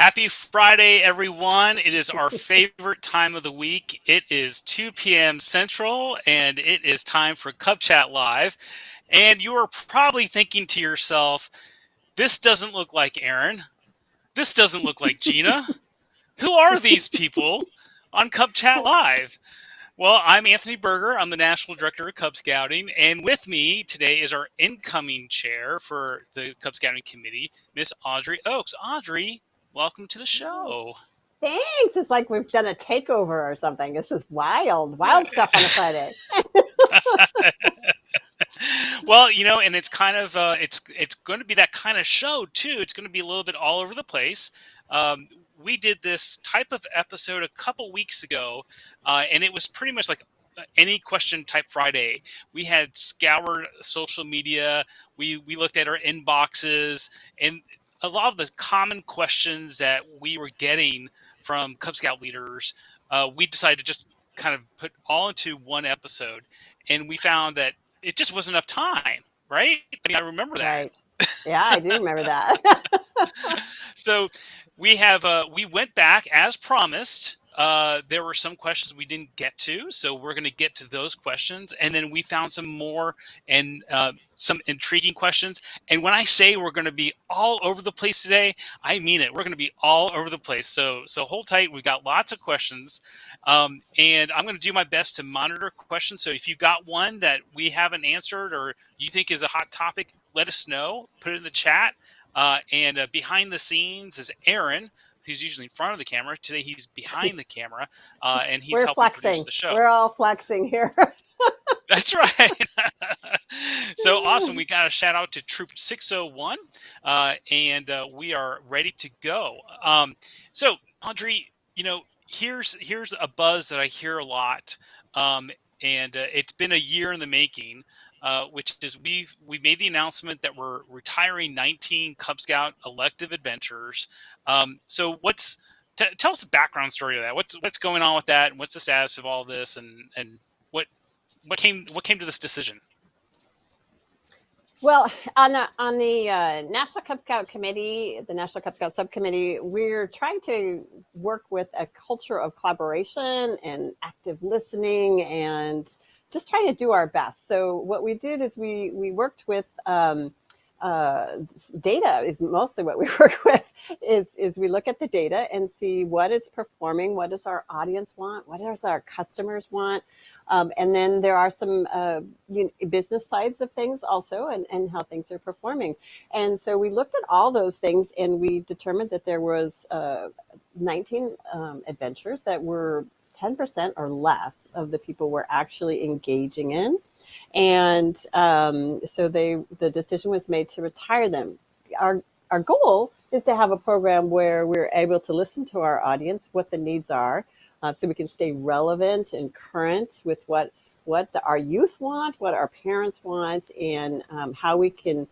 Happy Friday, everyone. It is our favorite time of the week. It is 2 p.m. Central, and it is time for Cub Chat Live. And you are probably thinking to yourself, this doesn't look like Aaron. This doesn't look like Gina. Who are these people on Cub Chat Live? Well, I'm Anthony Berger. I'm the National Director of Cub Scouting. And with me today is our incoming chair for the Cub Scouting Committee, Miss Audrey Oakes. Audrey, welcome to the show. Thanks. It's like we've done a takeover or something. This is wild stuff on a Friday. Well, and it's kind of it's going to be that kind of show too. It's going to be a little bit all over the place. We did this type of episode a couple weeks ago, and it was pretty much like any question type Friday. We had scoured social media. We looked at our inboxes, and a lot of the common questions that we were getting from Cub Scout leaders, we decided to just kind of put all into one episode, and we found that it just wasn't enough time, right? I mean, I remember that. Right. Yeah, I do remember that. So we went back as promised. There were some questions we didn't get to, so we're going to get to those questions, and then we found some more and some intriguing questions. And when I say we're going to be all over the place today, I mean it. We're going to be all over the place. So hold tight. We've got lots of questions, and I'm going to do my best to monitor questions. So if you've got one that we haven't answered or you think is a hot topic, let us know. Put it in the chat. And behind the scenes is Aaron, who's usually in front of the camera. Today he's behind the camera, and he's helping produce the show. We're all flexing here. That's right. So awesome. We got a shout out to Troop 601, and we are ready to go. So Audrey, here's a buzz that I hear a lot, and it's been a year in the making, which is we made the announcement that we're retiring 19 Cub Scout elective adventures. So tell us the background story of that. What's going on with that, and what's the status of all this, and what came to this decision? Well, on the National Cub Scout Committee, the National Cub Scout Subcommittee, we're trying to work with a culture of collaboration and active listening and just trying to do our best. So what we did is we worked with data is mostly what we work with is we look at the data and see what is performing, what does our audience want, what does our customers want. And then there are some business sides of things also and how things are performing. And so we looked at all those things and we determined that there was 19 adventures that were 10% or less of the people were actually engaging in. And so the decision was made to retire them. Our goal is to have a program where we're able to listen to our audience, what the needs are, so we can stay relevant and current with what our youth want, what our parents want, and how we can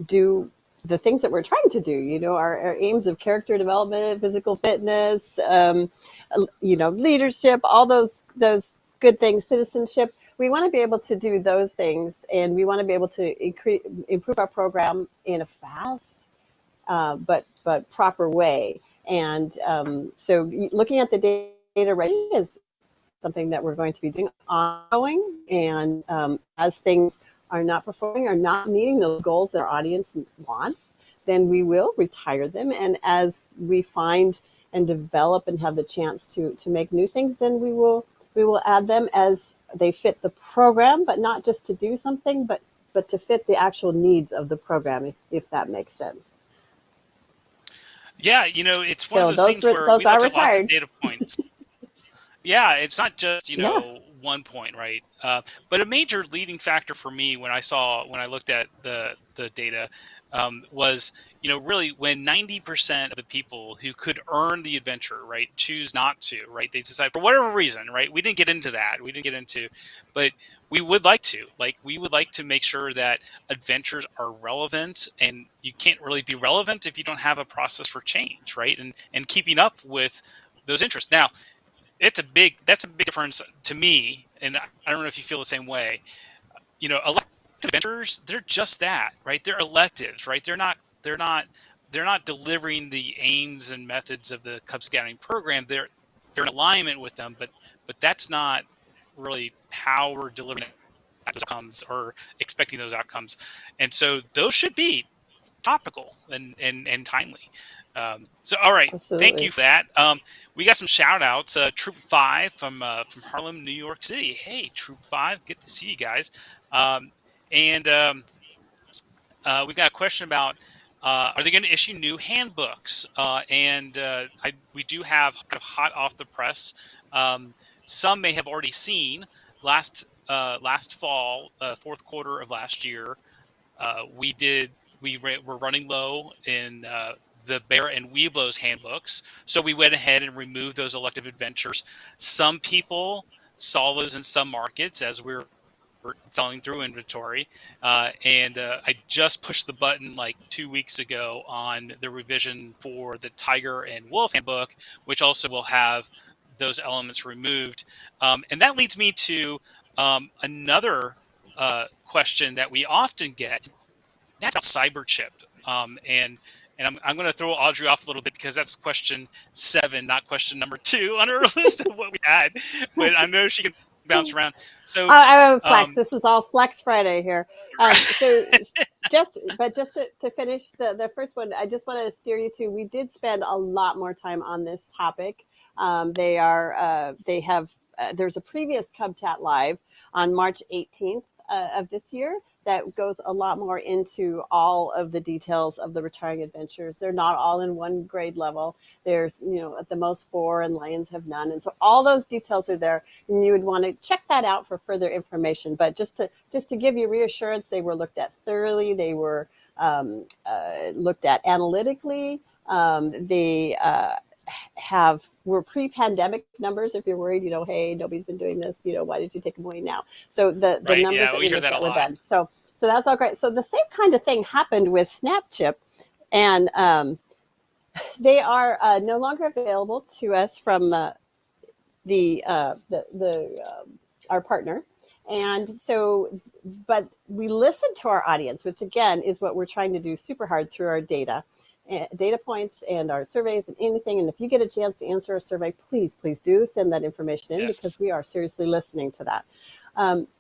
do the things that we're trying to do. Our aims of character development, physical fitness, leadership, all those good things, citizenship. We want to be able to do those things, and we want to be able to improve our program in a fast but proper way. And so looking at the data right is something that we're going to be doing ongoing. And as things are not performing or not meeting the goals that our audience wants, then we will retire them. And as we find and develop and have the chance to make new things, then we will add them as they fit the program, but not just to do something, but to fit the actual needs of the program, if that makes sense. Yeah, it's one of those things where we look at lots of data points. Yeah, it's not just, one point, right? But a major leading factor for me when I looked at the data was, really when 90% of the people who could earn the adventure, right, choose not to, right? They decide for whatever reason, right? We didn't get into that. But we would like to make sure that adventures are relevant, and you can't really be relevant if you don't have a process for change, right? And keeping up with those interests. Now, that's a big difference to me, and I don't know if you feel the same way. Elective adventures, they're just that, right? They're electives, right? They're not delivering the aims and methods of the Cub Scouting program. They're in alignment with them, but that's not really how we're delivering those outcomes or expecting those outcomes. And so those should be topical and timely. So, all right. Absolutely. Thank you for that. We got some shout outs. Troop 5 from Harlem, New York City. Hey, Troop 5. Good to see you guys. And we've got a question about are they going to issue new handbooks? We do have kind of hot off the press. Some may have already seen last fall, fourth quarter of last year. We're running low in the Bear and Weeblo's handbooks, so we went ahead and removed those elective adventures. Some people saw those in some markets as we're selling through inventory, and I just pushed the button like 2 weeks ago on the revision for the Tiger and Wolf handbook, which also will have those elements removed. And that leads me to another question that we often get. That's about cyberchip. And I'm going to throw Audrey off a little bit because that's question 7, not question number 2 on our list of what we had. But I know she can bounce around. So I have a flex. This is all Flex Friday here. So just to finish the first one, I just want to steer you to. We did spend a lot more time on this topic. There's a previous Cub Chat live on March 18th of this year that goes a lot more into all of the details of the retiring adventures. They're not all in one grade level. There's, at the most 4, and Lions have none. And so all those details are there, and you would want to check that out for further information. But just to give you reassurance, they were looked at thoroughly. They were looked at analytically. Were pre-pandemic numbers. If you're worried, hey, nobody's been doing this, why did you take them away now? So the right, numbers yeah, that we hear that a were lot. done. So that's all great. So the same kind of thing happened with SnapChip, and they are no longer available to us from our partner. And so, but we listen to our audience, which again is what we're trying to do super hard through our data points and our surveys and anything. And if you get a chance to answer a survey, please do send that information in, Yes. because we are seriously listening to that.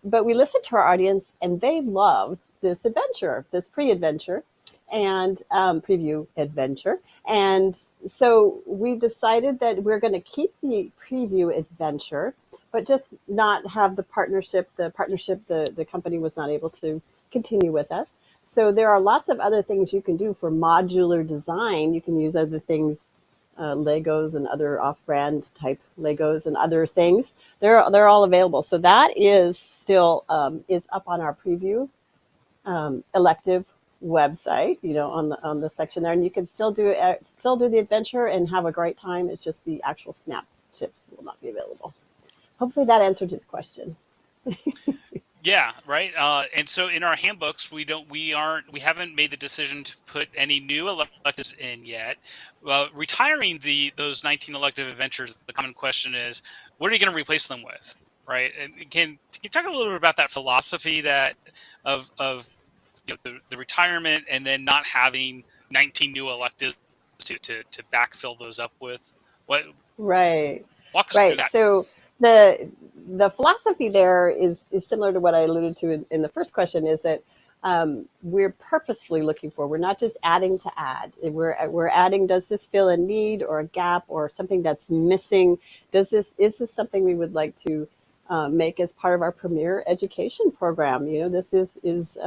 But we listened to our audience, and they loved this adventure, this pre-adventure and preview adventure. And so we decided that we're going to keep the preview adventure, but just not have the partnership. The company was not able to continue with us. So there are lots of other things you can do for modular design. You can use other things, Legos and other off-brand type Legos and other things. They're all available. So that is still is up on our preview elective website, on the section there, and you can still do the adventure and have a great time. It's just the actual snap chips will not be available. Hopefully that answered his question. Yeah, right. And so in our handbooks, we haven't made the decision to put any new electives in yet. Retiring those 19 elective adventures, the common question is, what are you going to replace them with, right? And can you talk a little bit about that philosophy of the retirement, and then not having 19 new electives to backfill those up with? What? Right. Walk us through that. So the philosophy there is similar to what I alluded to in the first question, is that we're purposefully looking for, we're not just adding to add. We're adding, does this fill a need or a gap or something that's missing? Is this something we would like to make as part of our premier education program? This is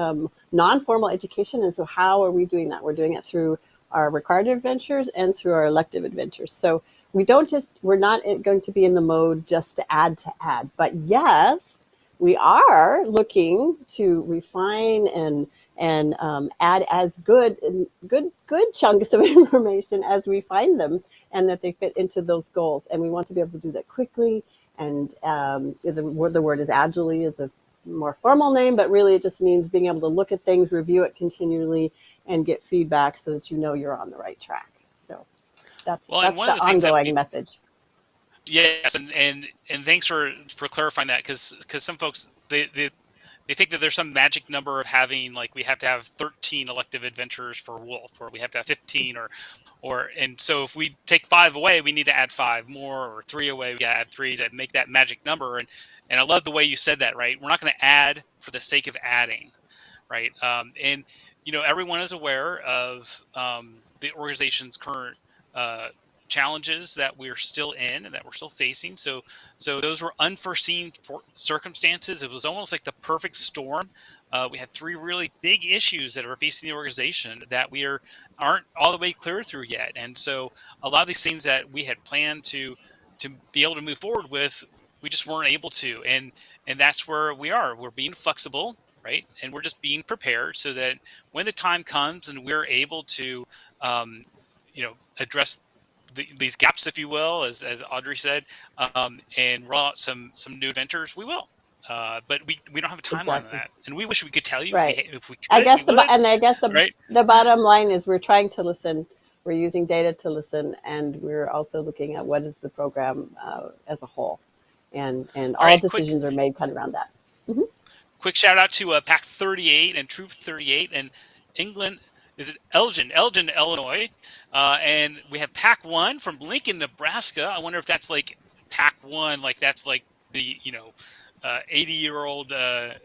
non-formal education. And so how are we doing that? We're doing it through our required adventures and through our elective adventures. So we're not going to be in the mode just to add, but yes, we are looking to refine and add as good chunks of information as we find them, and that they fit into those goals. And we want to be able to do that quickly. And the word is agilely is a more formal name, but really it just means being able to look at things, review it continually, and get feedback so that you're on the right track. So that's the ongoing message. Yes, and thanks for clarifying that, because some folks they they think that there's some magic number of having, like, we have to have 13 elective adventures for Wolf, or we have to have 15, and so if we take 5 away, we need to add 5 more, or 3 away, we got to add 3 to make that magic number. And I love the way you said that, right? We're not going to add for the sake of adding, right? And everyone is aware of the organization's current challenges that we're still in and that we're still facing. So those were unforeseen circumstances. It was almost like the perfect storm. We had 3 really big issues that are facing the organization that aren't all the way clear through yet. And so a lot of these things that we had planned to be able to move forward with, we just weren't able to. And that's where we are. We're being flexible, right? And we're just being prepared so that when the time comes and we're able to, address these gaps, if you will, as Audrey said, and roll out some new adventures, we will. But we don't have a timeline on that, and we wish we could tell you. Right. If we could, I guess we would. Right? The bottom line is we're trying to listen. We're using data to listen, and we're also looking at what is the program as a whole, and all decisions are made kind of around that. Mm-hmm. Quick shout out to Pack 38 and Troop 38 and England. Is it Elgin, Illinois? And we have Pack 1 from Lincoln, Nebraska. I wonder if that's like Pack 1, like that's like the 80-year-old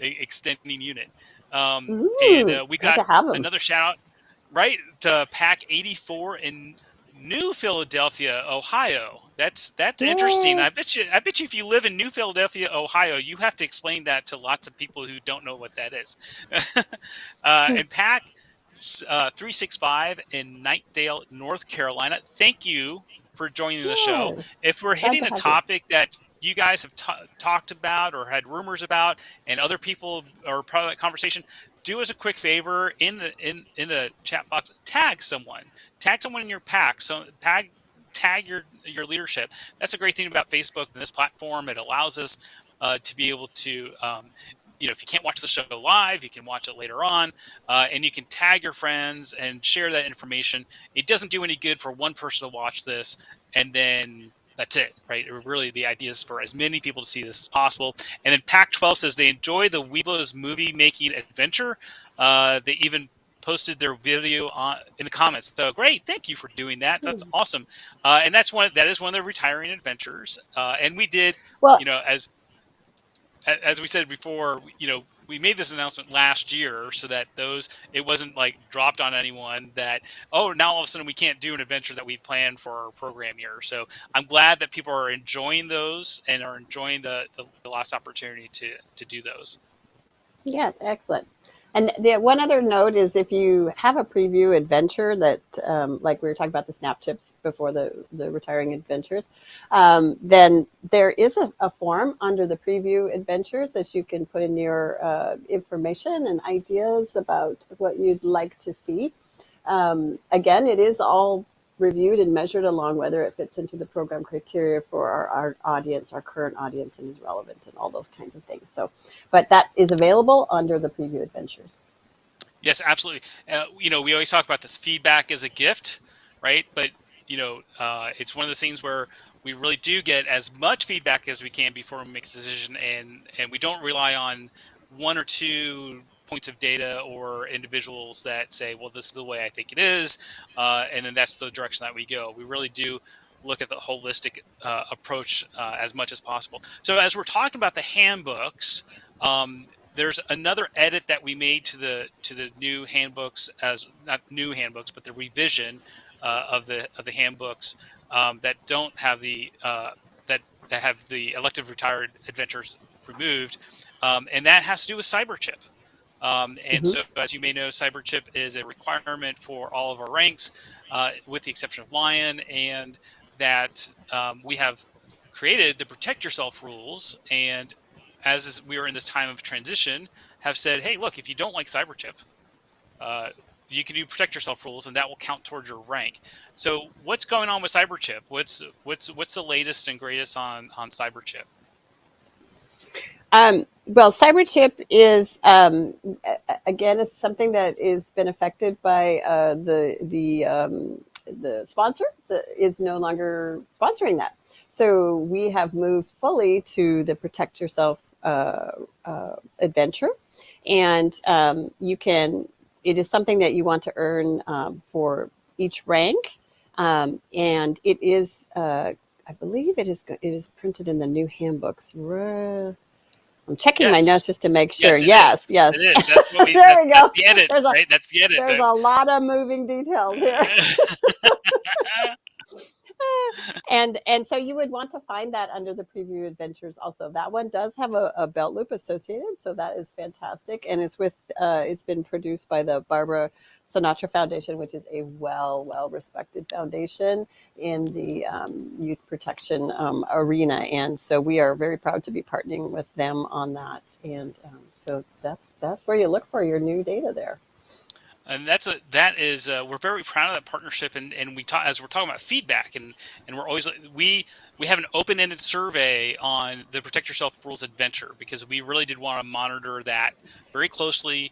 extending unit. And we got another shout out, right, to Pack 84 in New Philadelphia, Ohio. That's interesting. I bet you if you live in New Philadelphia, Ohio, you have to explain that to lots of people who don't know what that is. And Pack 365 in Knightdale, North Carolina. Thank you for joining the show. If we're hitting a topic that you guys have talked about or had rumors about, and other people are part of that conversation, do us a quick favor in the chat box. Tag someone in your pack. So tag your leadership. That's a great thing about Facebook and this platform. It allows us to be able to. If you can't watch the show live, you can watch it later on, and you can tag your friends and share that information. It doesn't do any good for one person to watch this and then that's it, right? Really, the idea is for as many people to see this as possible. And then Pack 12 says they enjoy the Weeblos movie making adventure. They even posted their video in the comments. So great, thank you for doing that. That's awesome. And that is one of the retiring adventures. And we did, as we said before, we made this announcement last year so that it wasn't like dropped on anyone that, now all of a sudden we can't do an adventure that we planned for our program year. So I'm glad that people are enjoying those and are enjoying the last opportunity to do those. Yes, excellent. And the one other note is if you have a preview adventure that, like we were talking about the snap chips before the retiring adventures, then there is a form under the preview adventures that you can put in your information and ideas about what you'd like to see. Again, it is all reviewed and measured along whether it fits into the program criteria for our audience, our current audience, and is relevant and all those kinds of things. So, but that is available under the preview adventures. Yes, absolutely. We always talk about this feedback as a gift, right? But it's one of those things where we really do get as much feedback as we can before we make a decision, and we don't rely on one or two points of data or individuals that say, well, this is the way I think it is, and then that's the direction that we go. We really do look at the holistic approach as much as possible. So as we're talking about the handbooks, there's another edit that we made to the new handbooks, as not new handbooks, but the revision of the handbooks that don't have the that have the elective retired adventures removed, and that has to do with CyberChip. So, as you may know, CyberChip is a requirement for all of our ranks, with the exception of Lion, and that we have created the Protect Yourself rules. And we are in this time of transition, have said, hey, look, if you don't like CyberChip, you can do Protect Yourself rules, and that will count towards your rank. So, what's going on with CyberChip? What's the latest and greatest on CyberChip? Well, CyberChip is again is something that has been affected by the sponsor that is no longer sponsoring that. So we have moved fully to the Protect Yourself adventure, And it is something that you want to earn for each rank. And it is, I believe it is printed in the new handbooks. I'm checking my notes Yes. just to make sure. Yes, it Yes, is. yes. It is. That's what we. There we That's go. the edit, There's a right? That's the edit. there's a lot of moving details here. And so you would want to find that under the preview adventures also. That one does have a belt loop associated, so that is fantastic. And it's been produced by the Barbara Sinatra Foundation, which is a well respected foundation in the youth protection arena. And so we are very proud to be partnering with them on that. And so that's where you look for your new data there. And we're very proud of that partnership, and we talk as we're talking about feedback, and we're always we have an open-ended survey on the Protect Yourself Rules adventure, because we really did want to monitor that very closely,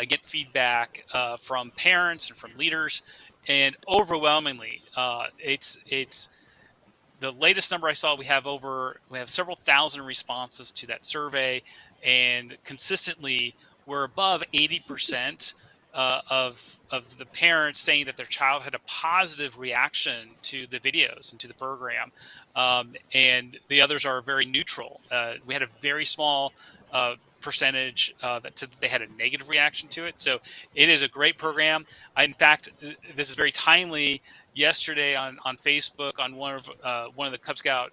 get feedback from parents and from leaders, and overwhelmingly, it's the latest number I saw. We have several thousand responses to that survey, and consistently we're above 80% of the parents saying that their child had a positive reaction to the videos and to the program, and the others are very neutral. We had a very small percentage that said that they had a negative reaction to it. So it is a great program. In fact, this is very timely. Yesterday on Facebook, on one of the Cub Scout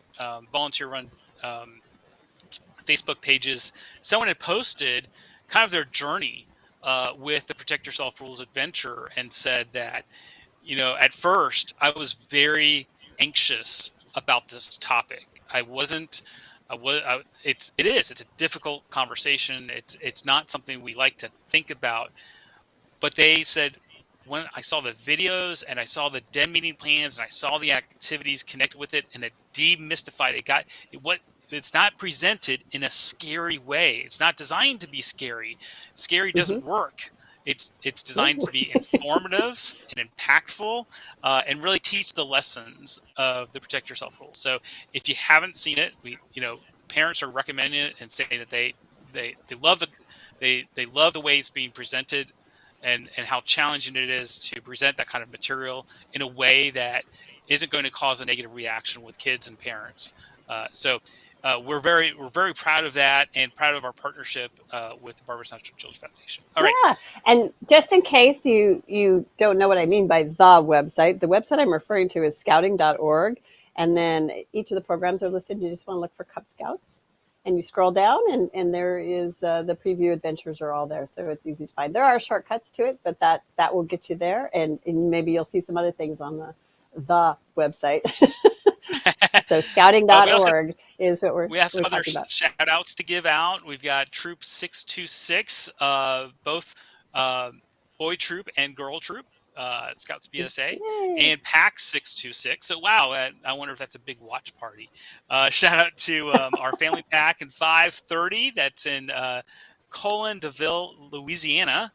volunteer run Facebook pages, someone had posted kind of their journey with the Protect Yourself Rules adventure, and said that, at first I was very anxious about this topic. I wasn't. It's a difficult conversation. It's not something we like to think about. But they said, when I saw the videos and I saw the den meeting plans and I saw the activities connected with it, and it demystified it, it's not presented in a scary way. It's not designed to be scary. Scary doesn't work. It's designed to be informative and impactful, and really teach the lessons of the Protect Yourself rules. So if you haven't seen it, parents are recommending it and saying that they love they love the way it's being presented, and how challenging it is to present that kind of material in a way that isn't going to cause a negative reaction with kids and parents. We're very proud of that, and proud of our partnership with the Barbara Sinatra Children's Foundation. All right. Yeah, and just in case you don't know what I mean by the website I'm referring to is scouting.org, and then each of the programs are listed. You just want to look for Cub Scouts, and you scroll down, and there is the preview adventures are all there, so it's easy to find. There are shortcuts to it, but that will get you there, and maybe you'll see some other things on the website. So scouting.org is what we have some other talking about. shout outs to give out. We've got Troop 626, both boy troop and girl troop, Scouts BSA, Yay. and Pack 626. So wow, I wonder if that's a big watch party. Shout out to our family pack in 530. That's in Colin DeVille, Louisiana.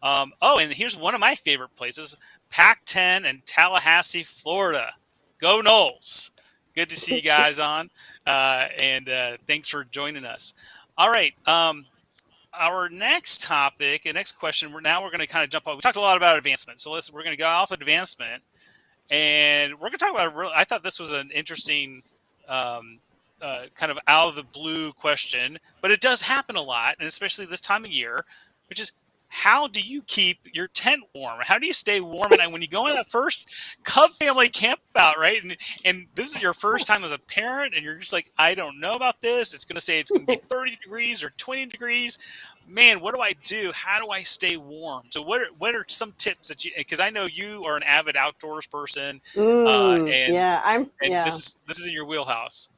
And here's one of my favorite places, Pack 10 in Tallahassee, Florida. Go Knowles. Good to see you guys on, and thanks for joining us. All right, our next topic, the next question. We're going to kind of jump off. We talked a lot about advancement, so we're going to go off advancement, and we're going to talk about. I thought this was an interesting, kind of out of the blue question, but it does happen a lot, and especially this time of year, which is, how do you keep your tent warm? How do you stay warm at night when you go on that first Cub family camp out, right? And this is your first time as a parent, and you're just like, I don't know about this. It's going to be 30 degrees or 20 degrees. Man, what do I do? How do I stay warm? So what are some tips that because I know you are an avid outdoors person, and this is in your wheelhouse.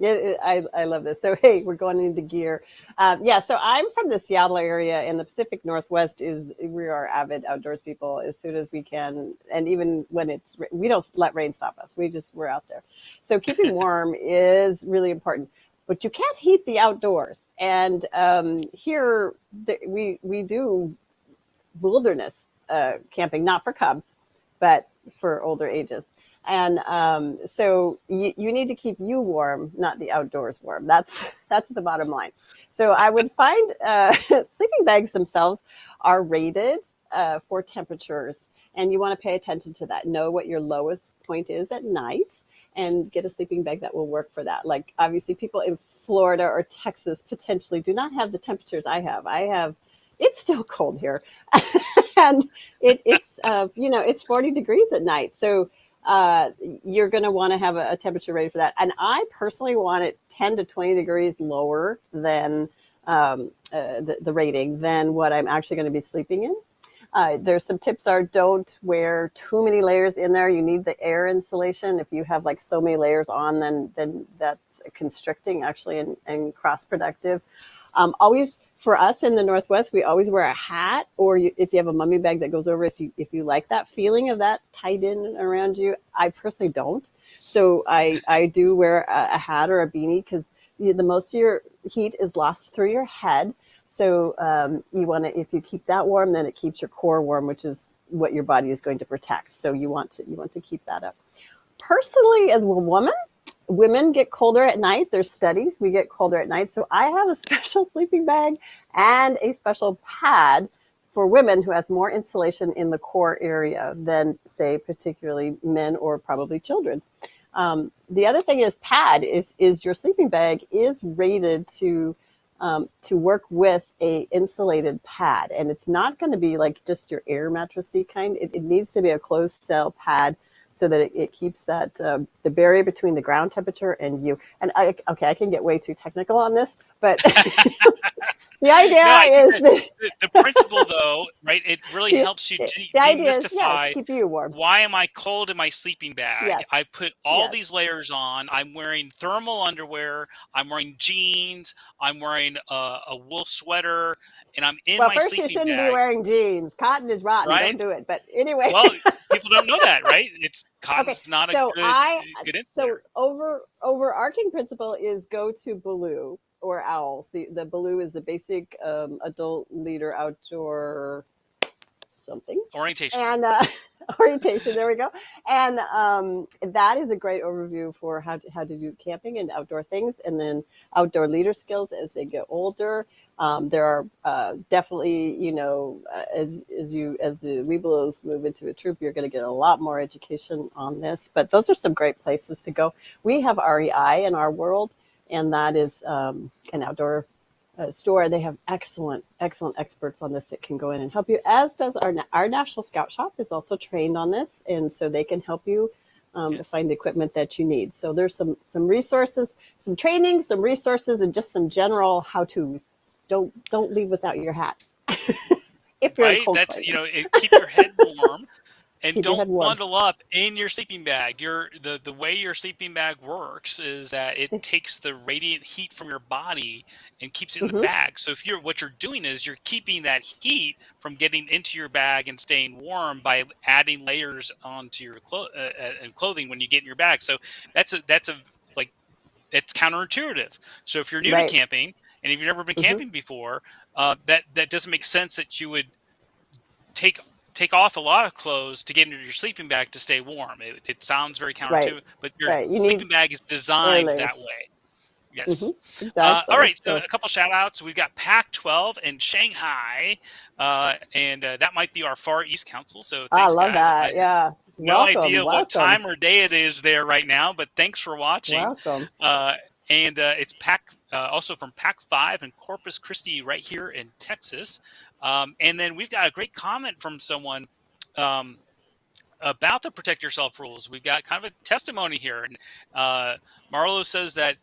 Yeah, I love this. So, hey, we're going into gear. So I'm from the Seattle area, and the Pacific Northwest we are avid outdoors people as soon as we can. And even when we don't let rain stop us. We're out there. So keeping warm is really important, but you can't heat the outdoors. And here we do wilderness camping, not for cubs, but for older ages. And so you need to keep you warm, not the outdoors warm. That's the bottom line. So I would find sleeping bags themselves are rated for temperatures, and you want to pay attention to that. Know what your lowest point is at night, and get a sleeping bag that will work for that. Like obviously, people in Florida or Texas potentially do not have the temperatures I have. It's still cold here, and it's 40 degrees at night. So uh, you're going to want to have a temperature ready for that. And I personally want it 10 to 20 degrees lower than the rating than what I'm actually going to be sleeping in. There's some tips are don't wear too many layers in there. You need the air insulation. If you have like so many layers on, then that's constricting actually and cross productive. Always for us in the Northwest, we always wear a hat, or if you have a mummy bag that goes over. If you like that feeling of that tied in around you, I personally don't. So I do wear a hat or a beanie because the most of your heat is lost through your head. So you want to, if you keep that warm, then it keeps your core warm, which is what your body is going to protect. So you want to keep that up. Personally, as a woman, women get colder at night. There's studies, we get colder at night. So I have a special sleeping bag and a special pad for women who has more insulation in the core area than, say, particularly men or probably children. The other thing is pad is your sleeping bag is rated to work with a insulated pad, and it's not going to be like just your air mattressy kind. It needs to be a closed cell pad so that it keeps that the barrier between the ground temperature and you. And I can get way too technical on this, but the idea No, I think is that the principle, though, right? It really helps you the idea is demystify keep you warm. why am I cold in my sleeping bag? Yes, I put all yes. these layers on. I'm wearing thermal underwear. I'm wearing jeans. I'm wearing a wool sweater, and I'm in Well, my first you sleeping shouldn't be bag, wearing jeans. Cotton is rotten. right? Don't do it. But anyway. Well, people don't know that, right? It's Okay, cotton's not a so good insulator. overarching principle is go to Baloo or Owls. The Baloo is the basic adult leader outdoor something, Orientation. and orientation. There we go. And that is a great overview for how to do camping and outdoor things, and then outdoor leader skills as they get older. There are definitely, as the Webelos move into a troop, you're going to get a lot more education on this. But those are some great places to go. We have REI in our world, and that is an outdoor store. They have excellent experts on this that can go in and help you. As does our National Scout Shop is also trained on this, and so they can help you Yes. find the equipment that you need. So there's some resources, some training, some resources, and just some general how-tos. Don't leave without your hat if you're in Right? cold That's, places. keep your head warm. And Keep your don't head warm. bundle up in your sleeping bag. The way your sleeping bag works is that it takes the radiant heat from your body and keeps it in the Mm-hmm. bag. So what you're doing is you're keeping that heat from getting into your bag and staying warm by adding layers onto your and clothing when you get in your bag. So that's a like it's counterintuitive. So if you're new to Right. camping and if you've never been Mm-hmm. camping before, that doesn't make sense that you would take off a lot of clothes to get into your sleeping bag to stay warm. It sounds very Right. counterintuitive, but your Right. You need sleeping bag is air designed that layers. way. Mm-hmm. Yes. All Exactly. right. So So a couple shout outs. We've got Pac 12 in Shanghai, and that might be our Far East Council. So I thanks, love guys. I that. have Yeah. no Welcome. idea what Welcome. time or day it is there right now, but thanks for watching. Welcome. And it's also from Pac 5 in Corpus Christi, right here in Texas. And then we've got a great comment from someone. Um, about the protect yourself rules. We've got kind of a testimony here, and Marlo says that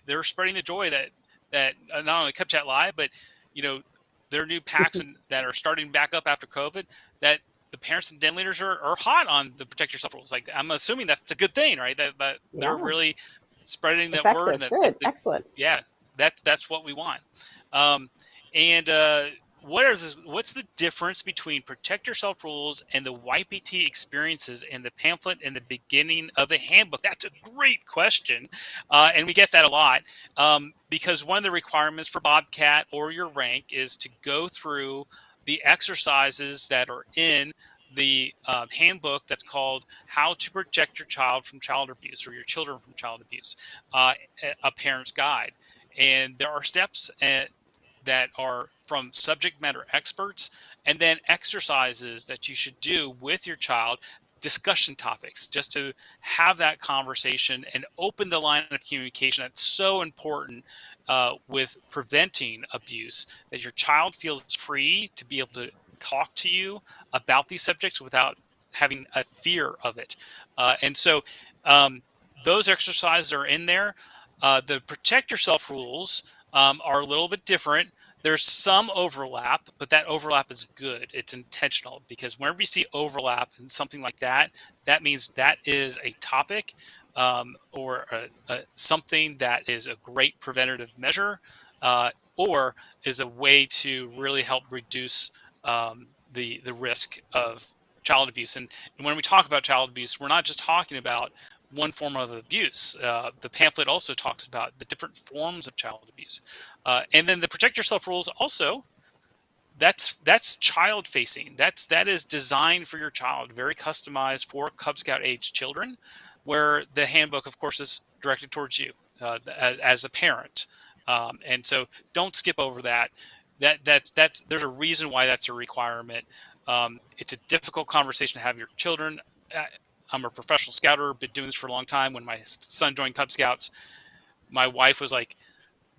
they're spreading the joy that not only Cub Chat Live, but their new packs and that are starting back up after COVID. That the parents and den leaders are hot on the protect yourself rules. Like I'm assuming that's a good thing, right? That they're Yeah. really spreading that word, and Effective. Good. Excellent. yeah, that's what we want. Um, and what's the difference between protect yourself rules and the YPT experiences in the pamphlet in the beginning of the handbook? That's a great question, and we get that a lot because one of the requirements for Bobcat or your rank is to go through the exercises that are in the handbook that's called How to Protect Your Child from Child Abuse, or Your Children from Child Abuse, a parent's guide. And there are steps that are from subject matter experts, and then exercises that you should do with your child, discussion topics, just to have that conversation and open the line of communication. That's so important with preventing abuse, that your child feels free to be able to talk to you about these subjects without having a fear of it. And so those exercises are in there. The protect yourself rules are a little bit different. There's some overlap, but that overlap is good. It's intentional, because whenever you see overlap in something like that, that means that is a topic or something that is a great preventative measure, or is a way to really help reduce the risk of child abuse. And when we talk about child abuse, we're not just talking about one form of abuse. The pamphlet also talks about the different forms of child abuse. And then the protect yourself rules also, that's child facing. That is designed for your child, very customized for Cub Scout age children, where the handbook, of course, is directed towards you as a parent. And so don't skip over that. That's there's a reason why that's a requirement. It's a difficult conversation to have with your children. I'm a professional scouter, been doing this for a long time. When my son joined Cub Scouts, my wife was like,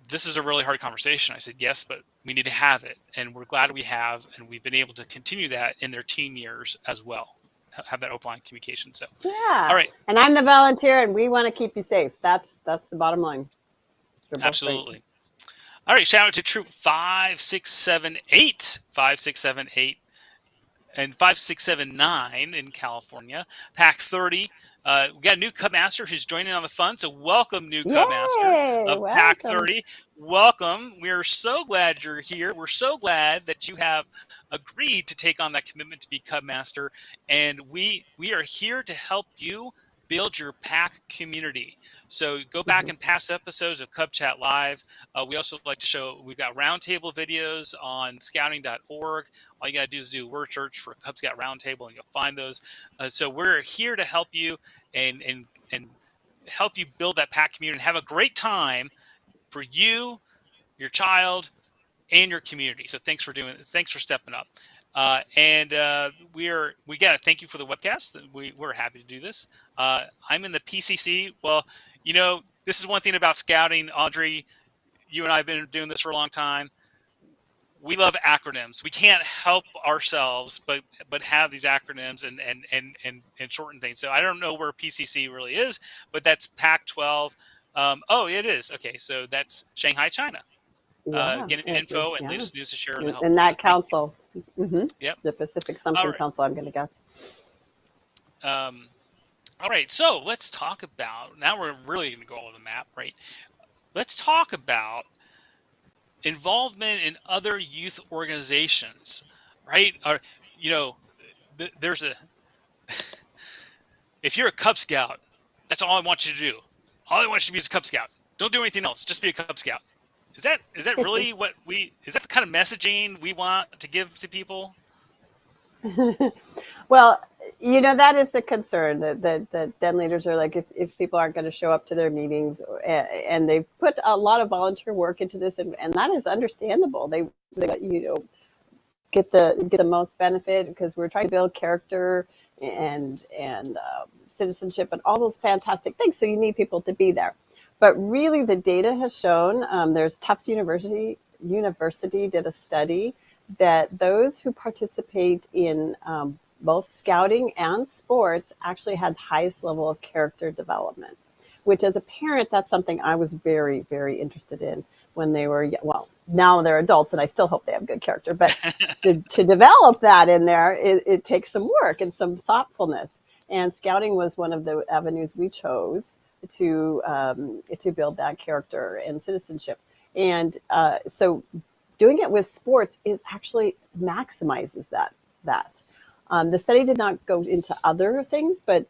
"This is a really hard conversation." I said, "Yes, but we need to have it." And we're glad we have, and we've been able to continue that in their teen years as well, have that open line communication. So, Yeah. all right. And I'm the volunteer, and we want to keep you safe. That's the bottom line. Absolutely. All right. Shout out to Troop 5678, 5678. And 5679 in California. Pack 30. We got a new Cub Master who's joining on the fun. So welcome, new Cub Master of Pack 30. Welcome. We're so glad you're here. We're so glad that you have agreed to take on that commitment to be Cub Master. And we are here to help you build your pack community. So go back and past episodes of Cub Chat Live. We also like to show, we've got roundtable videos on scouting.org. All you got to do is do a word search for Cub Scout Roundtable, and you'll find those. So we're here to help you and help you build that pack community and have a great time for you, your child, and your community. So thanks for stepping up. We got to thank you for the webcast. We're happy to do this. I'm in the PCC. Well, this is one thing about scouting, Audrey. You and I have been doing this for a long time. We love acronyms. We can't help ourselves but have these acronyms and shorten things. So I don't know where PCC really is, but that's Pac 12. Oh, it is. Okay, so that's Shanghai, China. Getting info and latest news to share. In that council. Yep. The Pacific something Council, I'm going to guess. All right, so let's talk about, now we're really going to go all over the map, right? Let's talk about involvement in other youth organizations, right? Or, there's if you're a Cub Scout, that's all I want you to do. All I want you to be is a Cub Scout. Don't do anything else. Just be a Cub Scout. Is that really is that the kind of messaging we want to give to people? Well, that is the concern, that den leaders are like, if people aren't going to show up to their meetings, and they've put a lot of volunteer work into this, and that is understandable. They get the most benefit, because we're trying to build character and citizenship and all those fantastic things. So you need people to be there. But really, the data has shown, there's Tufts University did a study that those who participate in both scouting and sports actually had highest level of character development, which as a parent, that's something I was very, very interested in when they were, well, now they're adults, and I still hope they have good character, but to develop that in there, it takes some work and some thoughtfulness. And scouting was one of the avenues we chose to build that character and citizenship. And so doing it with sports is actually maximizes that. The study did not go into other things, but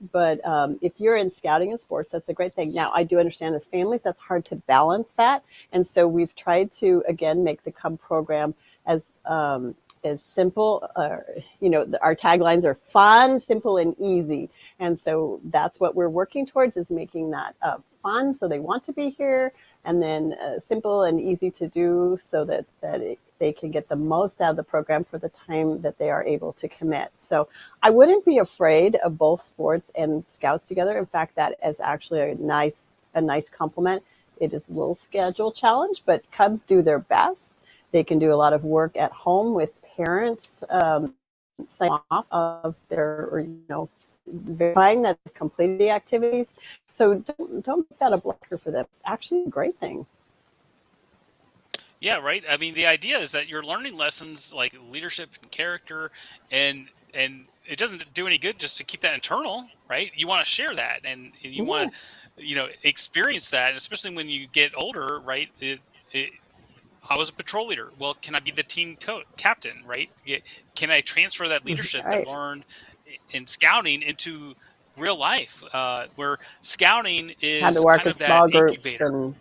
if you're in scouting and sports, that's a great thing. Now, I do understand as families, that's hard to balance that. And so we've tried to, again, make the Cub program as as simple. Our taglines are fun, simple, and easy, and so that's what we're working towards, is making that fun, so they want to be here, and then simple and easy to do, so that they can get the most out of the program for the time that they are able to commit. So I wouldn't be afraid of both sports and Scouts together. In fact, that is actually a nice complement. It is a little schedule challenge, but Cubs do their best. They can do a lot of work at home with parents signing off of their, verifying that they've completed the activities. So don't make that a blocker for them. It's actually a great thing. Yeah, right. I mean, the idea is that you're learning lessons like leadership and character, and it doesn't do any good just to keep that internal, right? You want to share that, and you want to, experience that, especially when you get older, right? I was a patrol leader. Well, can I be the team captain, right? Can I transfer that leadership that I Right. learned in scouting into real life, where scouting How to is work kind in of that small groups, incubator? and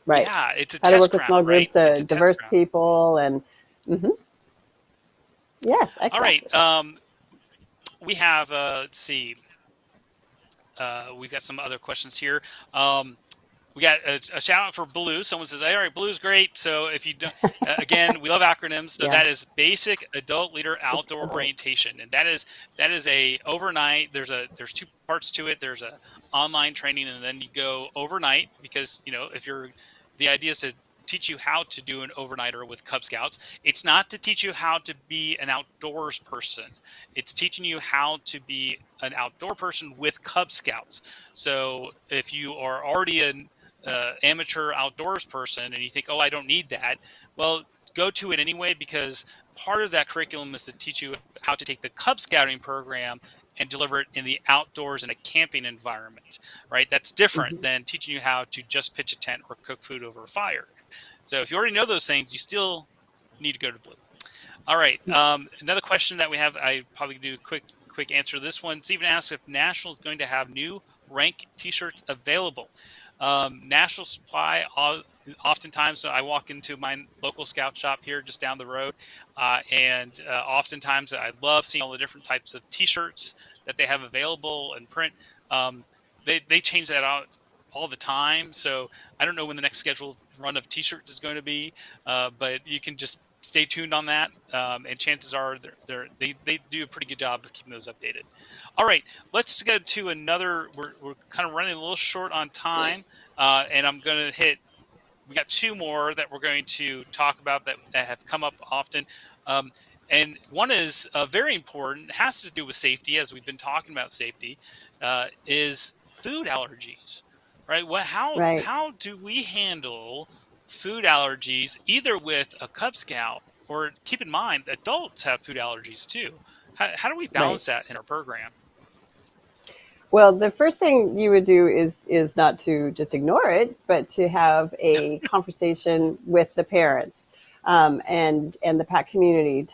right. Yeah, it's a How to work test with ground, small right? groups, It's a test diverse ground. people, and yes, All right. exactly. We have, let's see, we've got some other questions here. We got a shout out for Blue. Someone says, all right, Blue's great. So if you don't, again, we love acronyms. So Yeah. that is Basic Adult Leader Outdoor Adult. Orientation. And that is a overnight. There's two parts to it. There's a online training, and then you go overnight, because, the idea is to teach you how to do an overnighter with Cub Scouts. It's not to teach you how to be an outdoors person. It's teaching you how to be an outdoor person with Cub Scouts. So if you are already an amateur outdoors person and you think, oh, I don't need that, well, go to it anyway, because part of that curriculum is to teach you how to take the Cub Scouting program and deliver it in the outdoors in a camping environment, right? That's different than teaching you how to just pitch a tent or cook food over a fire. So if you already know those things, you still need to go to Blue. All right. Another question that we have, I probably do a quick answer to this one. Stephen asks if National is going to have new rank T-shirts available. National Supply, oftentimes I walk into my local Scout shop here just down the road, and oftentimes I love seeing all the different types of T-shirts that they have available in print. They change that out all the time, so I don't know when the next scheduled run of T-shirts is going to be, but you can just stay tuned on that, and chances are they do a pretty good job of keeping those updated. All right, let's go to another. We're kind of running a little short on time, and I'm going to hit. We got two more that we're going to talk about that have come up often. And one is very important, has to do with safety, as we've been talking about safety, is food allergies, right? Right. How do we handle food allergies, either with a Cub Scout, or keep in mind, adults have food allergies too. How do we Right. balance that in our program? Well, the first thing you would do is not to just ignore it, but to have a conversation with the parents, and the PAC community,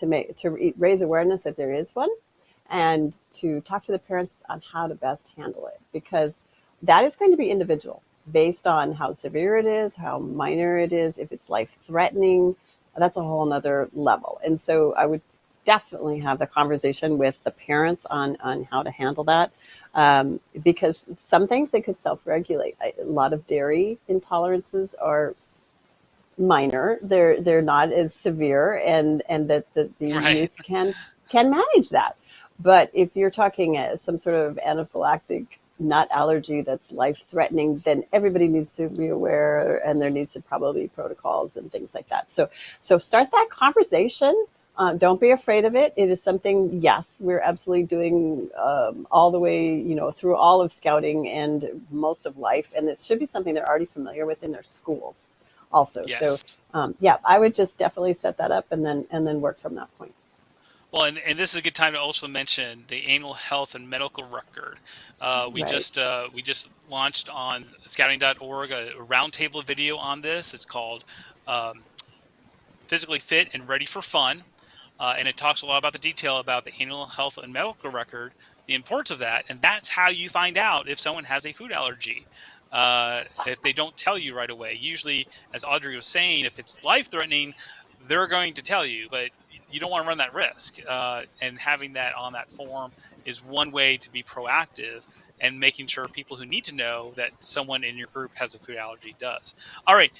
raise awareness that there is one, and to talk to the parents on how to best handle it, because that is going to be individual based on how severe it is, how minor it is, if it's life threatening. That's a whole nother level. And so I would definitely have the conversation with the parents on how to handle that, because some things they could self-regulate. A lot of dairy intolerances are minor; they're not as severe, and that the Right. youth can manage that. But if you're talking some sort of anaphylactic nut allergy that's life-threatening, then everybody needs to be aware, and there needs to probably be protocols and things like that. So start that conversation. Don't be afraid of it. It is something, yes, we're absolutely doing all the way, through all of scouting and most of life, and it should be something they're already familiar with in their schools, also. So, Yes. yeah, I would just definitely set that up, and then work from that point. Well, and this is a good time to also mention the annual health and medical record. Right. We just launched on scouting.org a roundtable video on this. It's called um, Physically Fit and Ready for Fun. And it talks a lot about the detail about the annual health and medical record, the importance of that, and that's how you find out if someone has a food allergy. If they don't tell you right away, usually, as Audrey was saying, if it's life threatening, they're going to tell you. But you don't want to run that risk. And having that on that form is one way to be proactive and making sure people who need to know that someone in your group has a food allergy does. All right.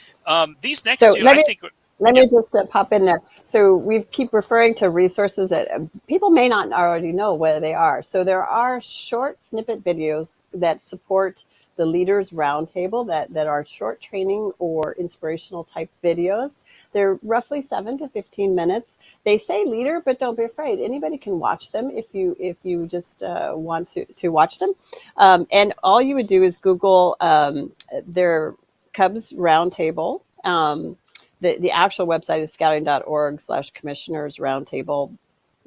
These next So two, I think. let Yep. me just pop in there. So we keep referring to resources that people may not already know where they are. So there are short snippet videos that support the Leaders Roundtable that are short training or inspirational type videos. They're roughly 7 to 15 minutes. They say leader, but don't be afraid. Anybody can watch them if you just want to watch them. And all you would do is Google their Cubs Roundtable. The actual website is scouting.org/commissioners roundtable,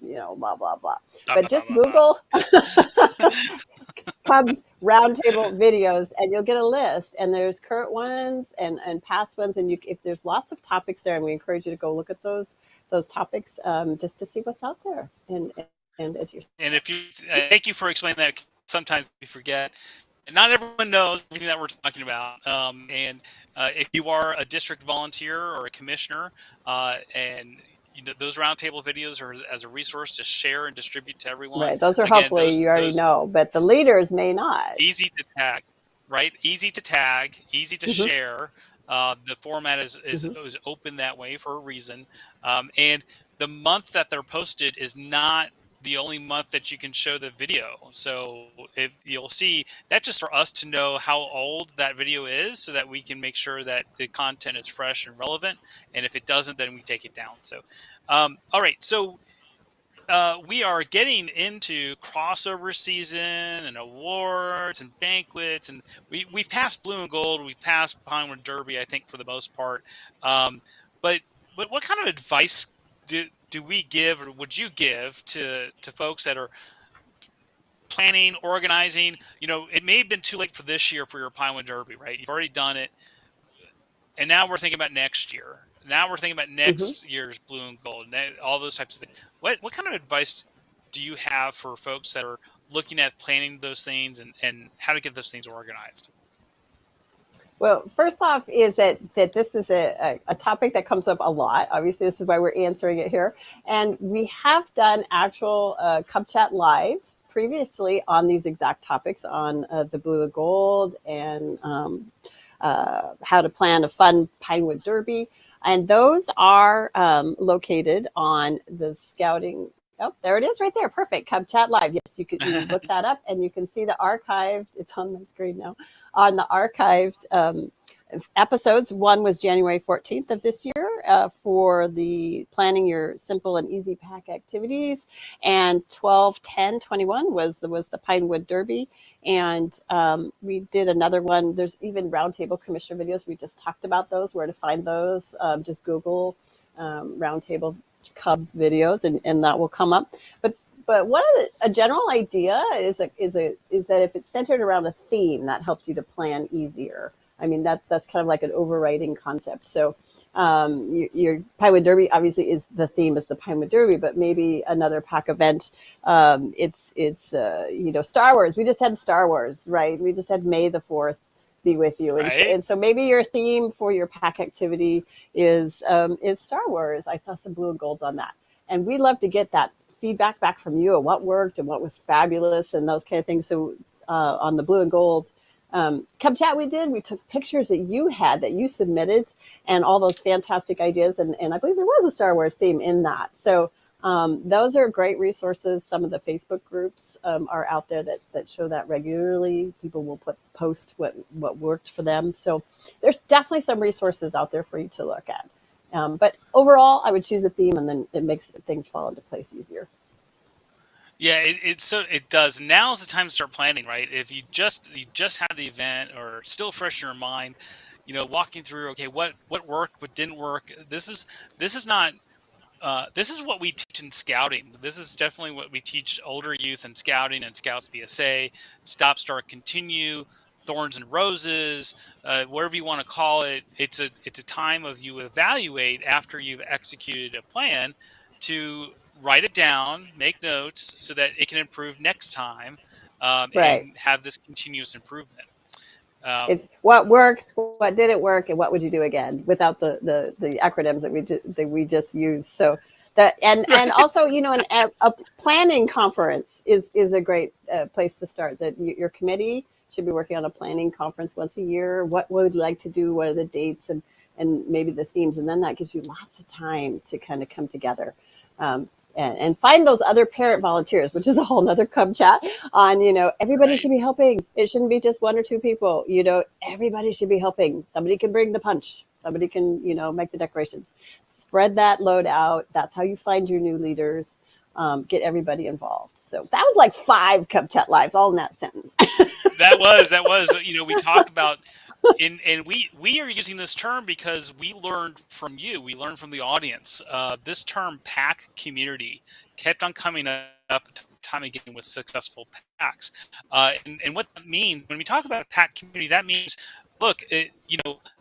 blah, blah, blah. Blah, But blah, blah, just blah, blah. Google Cubs roundtable videos and you'll get a list. And there's current ones and past ones. And if there's lots of topics there, and we encourage you to go look at those topics just to see what's out there. And if you thank you for explaining that. Sometimes we forget. Not everyone knows everything that we're talking about. And if you are a district volunteer or a commissioner, and those roundtable videos are as a resource to share and distribute to everyone. Right. Those are Again, hopefully you already know, but the leaders may not. Easy to tag, right? Easy to tag, easy to Mm-hmm. share. The format is open that way for a reason. And the month that they're posted is not the only month that you can show the video. So you'll see that's just for us to know how old that video is so that we can make sure that the content is fresh and relevant. And if it doesn't, then we take it down. So, all right. So we are getting into crossover season and awards and banquets, and we've passed Blue and Gold, we've passed Pinewood Derby, I think, for the most part. But what kind of advice do we give, or would you give to folks that are planning, organizing? It may have been too late for this year for your Pinewood Derby, right? You've already done it, and now we're thinking about next year. Now we're thinking about next year's Blue and Gold, and all those types of things. What kind of advice do you have for folks that are looking at planning those things and how to get those things organized? Well, first off is that this is a topic that comes up a lot. Obviously, this is why we're answering it here. And we have done actual Cub Chat lives previously on these exact topics on the Blue and Gold and how to plan a fun Pinewood Derby. And those are located on the Scouting. Oh, there it is right there. Perfect. Cub Chat Live. Yes, you can look that up and you can see the archived. It's on my screen now. On the archived episodes. One was January 14th of this year for the planning your simple and easy pack activities. And 12/10/21 was the Pinewood Derby. And we did another one. There's even roundtable commissioner videos. We just talked about those, where to find those. Just Google roundtable Cubs videos and that will come up. But a general idea is that if it's centered around a theme, that helps you to plan easier. I mean, that's kind of like an overriding concept. So your Pinewood Derby obviously is the theme is the Pinewood Derby, but maybe another pack event. It's Star Wars. We just had Star Wars, right? We just had May the 4th be with you, Right. and so maybe your theme for your pack activity is Star Wars. I saw some Blue and Golds on that, and we love to get that feedback back from you on what worked and what was fabulous and those kind of things. So on the Blue and Gold Cub Chat we took pictures that you had that you submitted and all those fantastic ideas. And I believe there was a Star Wars theme in that. So those are great resources. Some of the Facebook groups are out there that show that regularly. People will post what worked for them. So there's definitely some resources out there for you to look at. But overall, I would choose a theme, and then it makes things fall into place easier. Yeah, it does. Now's the time to start planning, right? If you just had the event or still fresh in your mind, walking through, okay, what worked, what didn't work. This is not. This is what we teach in scouting. This is definitely what we teach older youth in scouting and Scouts BSA. Stop, start, continue. Thorns and roses, whatever you want to call it. It's a time of you evaluate after you've executed a plan to write it down, make notes so that it can improve next time, Right. and have this continuous improvement. It's what works, what didn't work, and what would you do again without the acronyms that we just used. So That and also, a planning conference is a great place to start. That your committee should be working on a planning conference once a year. What would like to do? What are the dates and maybe the themes? And then that gives you lots of time to kind of come together. And find those other parent volunteers, which is a whole nother Cub Chat on, everybody Right. should be helping. It shouldn't be just one or two people, everybody should be helping. Somebody can bring the punch. Somebody can, make the decorations. Spread that load out. That's how you find your new leaders. Get everybody involved. So that was like 5 Cub Chat lives, all in that sentence. That was, we talked about, and we are using this term because we learned from you. We learned from the audience. This term pack community kept on coming up time again with successful packs. And what that means when we talk about a pack community, that means, look,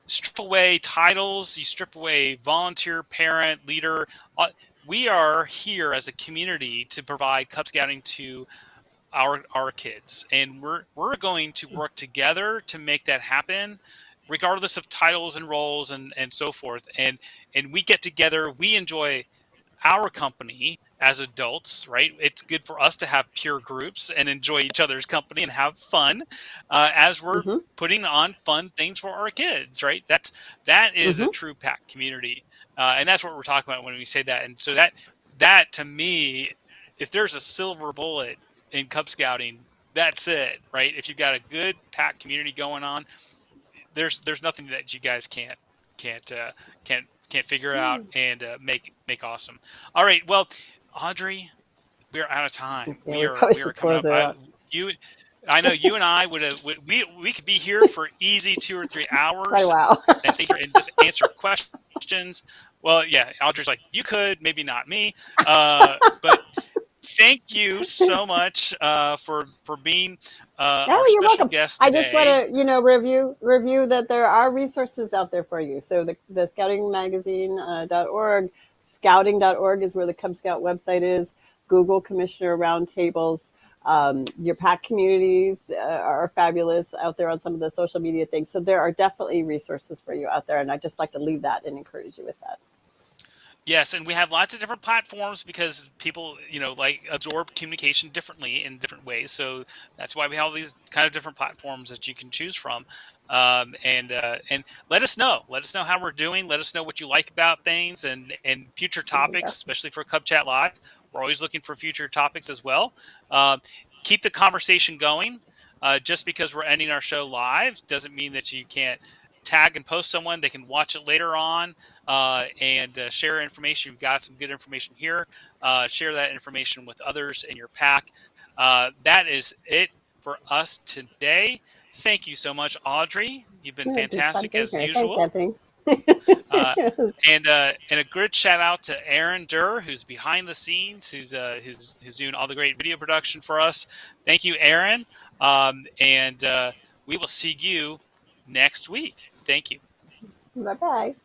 strip away titles, you strip away volunteer, parent, leader. We are here as a community to provide Cub Scouting to our kids, and we're going to work together to make that happen, regardless of titles and roles and so forth. And we get together, we enjoy our company as adults, right? It's good for us to have peer groups and enjoy each other's company and have fun, as we're Mm-hmm. putting on fun things for our kids, right? That is a Mm-hmm. true pack community, and that's what we're talking about when we say that. And so that to me, if there's a silver bullet in Cub Scouting, that's it, right? If you've got a good pack community going on, there's nothing that you guys can't uh, can't figure out and make awesome. All right, well, Audrey, we're out of time. Yeah, We we are probably we are should coming close up. it out. You, I know you and I we could be here for easy 2 or 3 Quite a hours while. and sit here and just answer questions. Well, yeah, Audrey's like, you could, maybe not me, but thank you so much for being our Oh, you're special welcome. guest I just want today. to, review that there are resources out there for you. So the scoutingmagazine.org, scouting.org is where the Cub Scout website is. Google Commissioner Roundtables. Your pack communities are fabulous out there on some of the social media things. So there are definitely resources for you out there. And I just like to leave that and encourage you with that. Yes, and we have lots of different platforms because people, like absorb communication differently in different ways. So that's why we have these kind of different platforms that you can choose from. And let us know. Let us know how we're doing. Let us know what you like about things and future There you go. topics, especially for Cub Chat Live. We're always looking for future topics as well. Um, Keep the conversation going. Just because we're ending our show live doesn't mean that you can't tag and post someone. They can watch it later on and share information. You've got some good information here. Share that information with others in your pack. That is it for us today. Thank you so much, Audrey. You've been Yeah, it's been fun fantastic being as here. Thanks, usual. Anthony. Uh, and a good shout out to Aaron Durr, who's behind the scenes, who's doing all the great video production for us. Thank you, Aaron. And we will see you next week. Thank you. Bye bye.